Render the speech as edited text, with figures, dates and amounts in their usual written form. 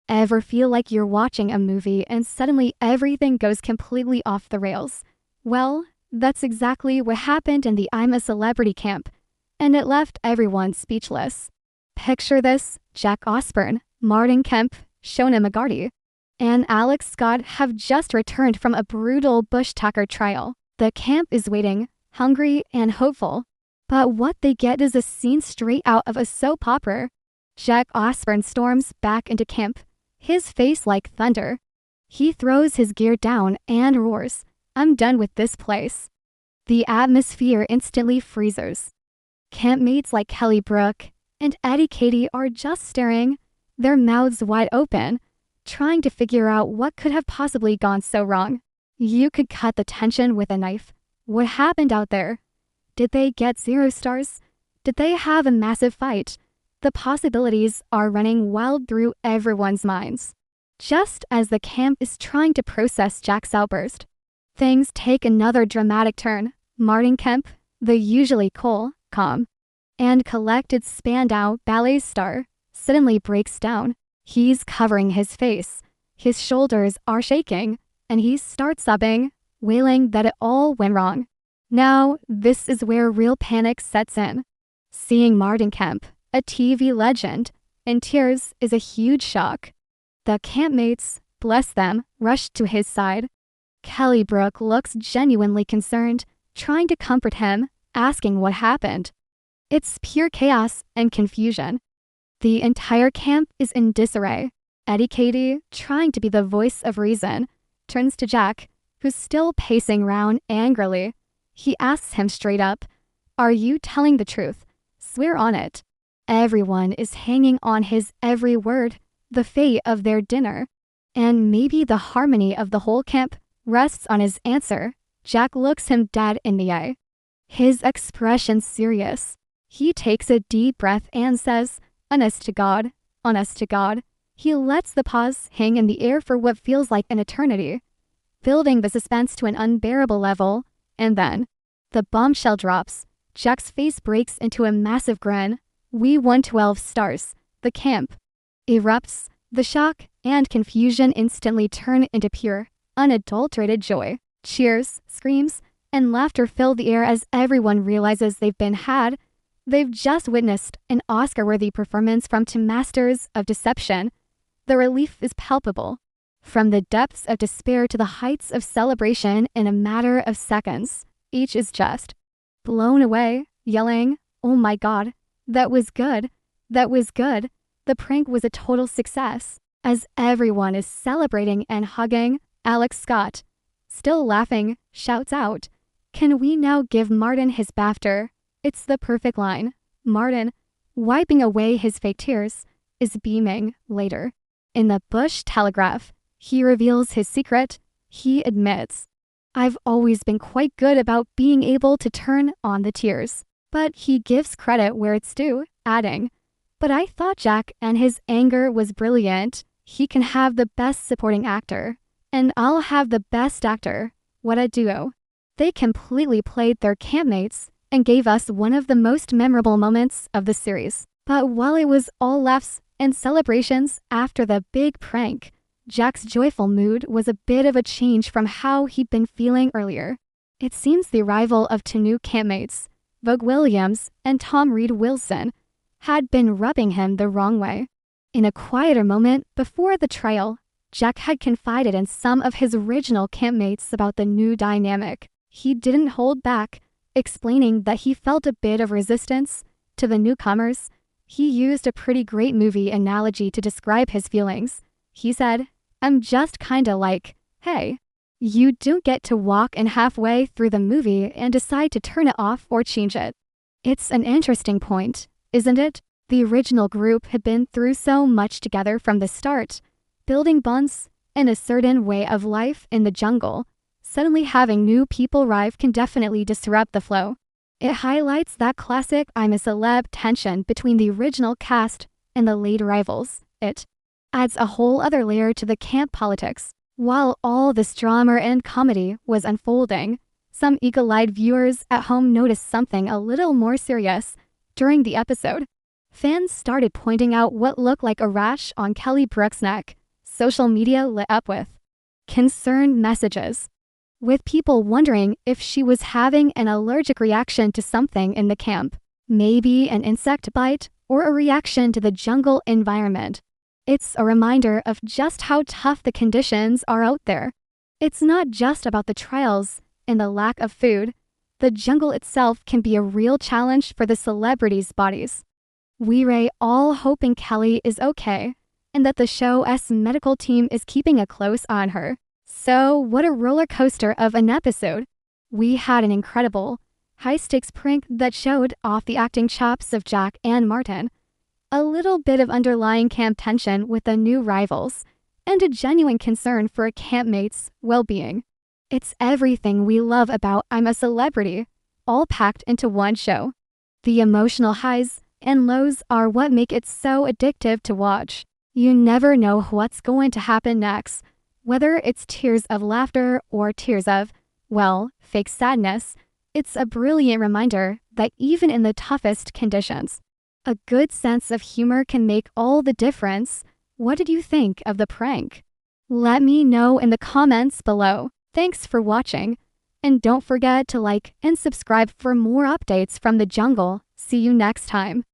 Ever feel like you're watching a movie and suddenly everything goes completely off the rails? Well, that's exactly what happened in the ImACelebrity camp, and it left everyone speechless. Picture this: Jack Osbourne, Martin Kemp, Shona McGarty, and Alex Scott have just returned from a brutal bush tucker trial. The camp is waiting, hungry and hopeful, but what they get is a scene straight out of a soap opera. Jack Osbourne storms back into camp, his face like thunder. He throws his gear down and roars, "I'm done with this place." The atmosphere instantly freezes. Campmates like Kelly Brook and Eddie Katie are just staring, their mouths wide open, trying to figure out what could have possibly gone so wrong. You could cut the tension with a knife. What happened out there? Did they get 0 stars? Did they have a massive fight? The possibilities are running wild through everyone's minds. Just as the camp is trying to process Jack's outburst, things take another dramatic turn. Martin Kemp, the usually cool, calm, and collected Spandau Ballet star, suddenly breaks down. He's covering his face, his shoulders are shaking, and he starts sobbing, wailing that it all went wrong. Now, this is where real panic sets in. Seeing Martin Kemp, a TV legend, in tears is a huge shock. The campmates, bless them, rushed to his side. Kelly Brook looks genuinely concerned, trying to comfort him, asking what happened. It's pure chaos and confusion. The entire camp is in disarray. Eddie Katie, trying to be the voice of reason, turns to Jack, who's still pacing around angrily. He asks him straight up, "Are you telling the truth? Swear on it." Everyone is hanging on his every word. The fate of their dinner, and maybe the harmony of the whole camp, rests on his answer. Jack looks him dead in the eye, his expression serious. He takes a deep breath and says, "Honest to God, honest to God." He lets the pause hang in the air for what feels like an eternity, building the suspense to an unbearable level, and then the bombshell drops. Jack's face breaks into a massive grin. "We won 12 stars. The camp erupts. The shock and confusion instantly turn into pure, unadulterated joy. Cheers, screams, and laughter fill the air as everyone realizes they've been had. They've just witnessed an Oscar-worthy performance from two masters of deception. The relief is palpable. From the depths of despair to the heights of celebration in a matter of seconds, each is just blown away, yelling, "Oh my God, that was good. That was good." The prank was a total success. As everyone is celebrating and hugging, Alex Scott, still laughing, shouts out, "Can we now give Martin his BAFTA?" It's the perfect line. Martin, wiping away his fake tears, is beaming later. In the Bush Telegraph, he reveals his secret. He admits, "I've always been quite good about being able to turn on the tears." But he gives credit where it's due, adding, "But I thought Jack and his anger was brilliant. He can have the best supporting actor, and I'll have the best actor. What a duo." They completely played their campmates and gave us one of the most memorable moments of the series. But while it was all laughs and celebrations after the big prank, Jack's joyful mood was a bit of a change from how he'd been feeling earlier. It seems the arrival of two new campmates, Vogue Williams and Tom Reed Wilson, had been rubbing him the wrong way. In a quieter moment before the trial, Jack had confided in some of his original campmates about the new dynamic. He didn't hold back, explaining that he felt a bit of resistance to the newcomers. He used a pretty great movie analogy to describe his feelings. He said, "I'm just kinda like, hey, you don't get to walk in halfway through the movie and decide to turn it off or change it." It's an interesting point, isn't it? The original group had been through so much together from the start, building bonds and a certain way of life in the jungle. Suddenly having new people arrive can definitely disrupt the flow. It highlights that classic "I'm a celeb" tension between the original cast and the late arrivals. It adds a whole other layer to the camp politics. While all this drama and comedy was unfolding, some eagle-eyed viewers at home noticed something a little more serious during the episode. Fans started pointing out what looked like a rash on Kelly Brook's neck. Social media lit up with concerned messages, with people wondering if she was having an allergic reaction to something in the camp, maybe an insect bite or a reaction to the jungle environment. It's a reminder of just how tough the conditions are out there. It's not just about the trials and the lack of food. The jungle itself can be a real challenge for the celebrities' bodies. We're all hoping Kelly is okay and that the show's medical team is keeping a close eye on her. So, what a roller coaster of an episode. We had an incredible, high-stakes prank that showed off the acting chops of Jack and Martin, a little bit of underlying camp tension with the new rivals, and a genuine concern for a campmate's well-being. It's everything we love about ImACelebrity, all packed into one show. The emotional highs and lows are what make it so addictive to watch. You never know what's going to happen next, whether it's tears of laughter or tears of, well, fake sadness. It's a brilliant reminder that even in the toughest conditions, a good sense of humor can make all the difference. What did you think of the prank? Let me know in the comments below. Thanks for watching, and don't forget to like and subscribe for more updates from the jungle. See you next time.